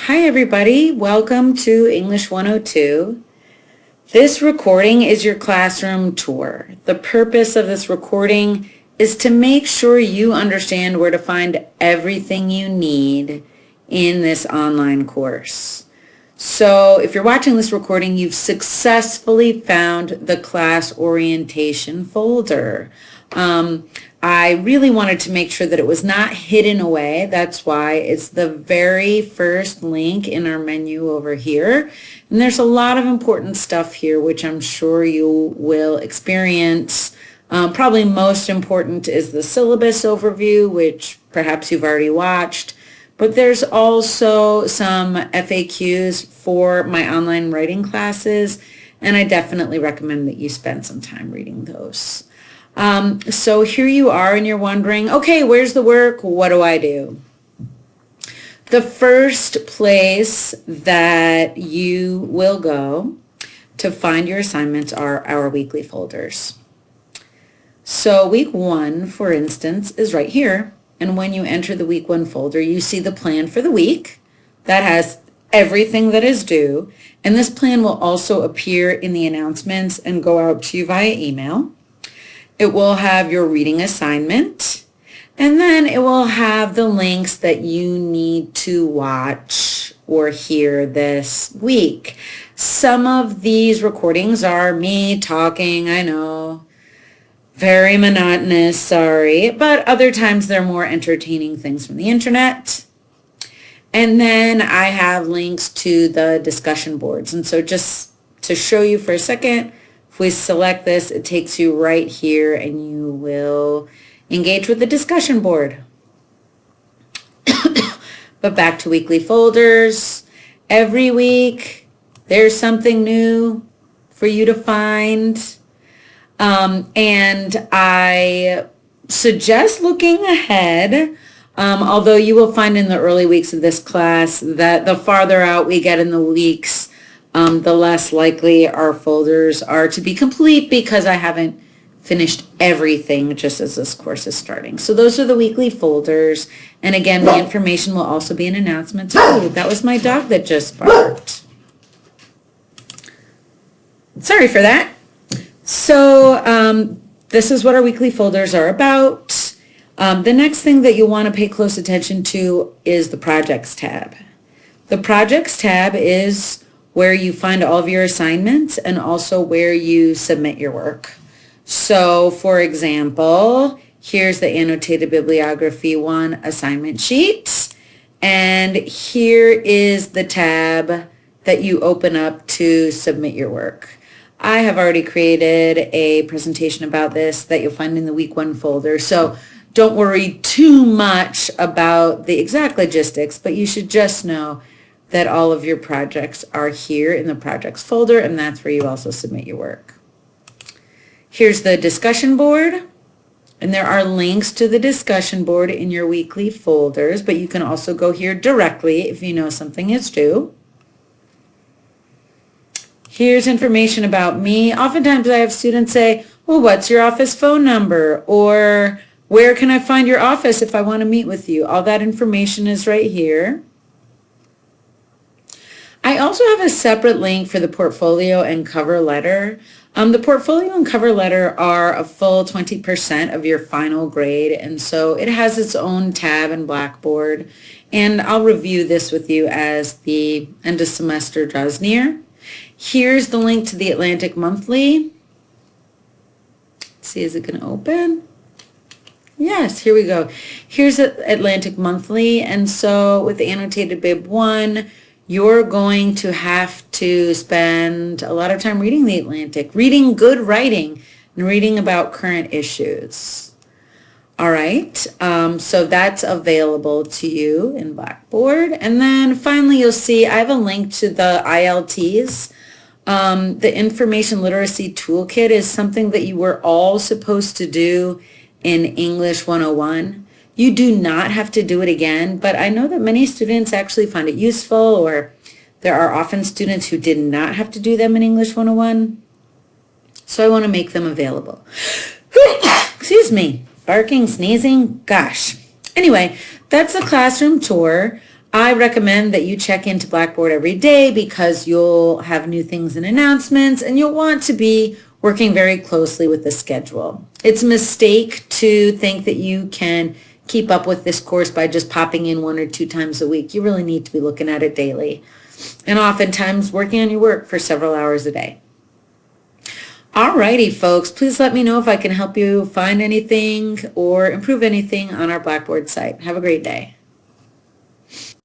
Hi everybody, welcome to English 102. This recording is your classroom tour. The purpose of this recording is to make sure you understand where to find everything you need in this online course. So if you're watching this recording, you've successfully found the class orientation folder. I really wanted to make sure that it was not hidden away. That's why it's the very first link in our menu over here. And there's a lot of important stuff here, which I'm sure you will experience. Probably most important is the syllabus overview, which perhaps you've already watched. But there's also some FAQs for my online writing classes, and I definitely recommend that you spend some time reading those. So here you are and you're wondering, okay, where's the work? What do I do? The first place that you will go to find your assignments are our weekly folders. So week 1, for instance, is right here. And when you enter the week 1 folder, you see the plan for the week that has everything that is due. And this plan will also appear in the announcements and go out to you via email. It will have your reading assignment, and then it will have the links that you need to watch or hear this week. Some of these recordings are me talking, I know, very monotonous, sorry, but other times they're more entertaining things from the internet. And then I have links to the discussion boards. And so just to show you for a second, if we select this, it takes you right here and you will engage with the discussion board. But back to weekly folders. Every week there's something new for you to find. And I suggest looking ahead, although you will find in the early weeks of this class that the farther out we get in the weeks, the less likely our folders are to be complete because I haven't finished everything just as this course is starting. So those are the weekly folders. And again, the information will also be in announcements. Oh, that was my dog that just barked. Sorry for that. So this is what our weekly folders are about. The next thing that you'll want to pay close attention to is the projects tab. The projects tab is where you find all of your assignments and also where you submit your work. So for example, here's the annotated bibliography 1 assignment sheet. And here is the tab that you open up to submit your work. I have already created a presentation about this that you'll find in the week 1 folder. So don't worry too much about the exact logistics, but you should just know that all of your projects are here in the projects folder, and that's where you also submit your work. Here's the discussion board, and there are links to the discussion board in your weekly folders, but you can also go here directly if you know something is due. Here's information about me. Oftentimes I have students say, well, what's your office phone number? Or where can I find your office if I want to meet with you? All that information is right here. I also have a separate link for the portfolio and cover letter. The portfolio and cover letter are a full 20% of your final grade, and so it has its own tab in Blackboard. And I'll review this with you as the end of semester draws near. Here's the link to the Atlantic Monthly. Let's see, is it going to open? Yes, here we go. Here's Atlantic Monthly, and so with the annotated bib 1, you're going to have to spend a lot of time reading the Atlantic, reading good writing, and reading about current issues. All right, so that's available to you in Blackboard. And then finally, you'll see I have a link to the ILTs. The Information Literacy Toolkit is something that you were all supposed to do in English 101. You do not have to do it again, but I know that many students actually find it useful, or there are often students who did not have to do them in English 101. So I want to make them available. Excuse me, barking, sneezing, gosh. Anyway, that's the classroom tour. I recommend that you check into Blackboard every day because you'll have new things and announcements, and you'll want to be working very closely with the schedule. It's a mistake to think that you can keep up with this course by just popping in 1 or 2 times a week. You really need to be looking at it daily, and oftentimes working on your work for several hours a day. Alrighty, folks, please let me know if I can help you find anything or improve anything on our Blackboard site. Have a great day.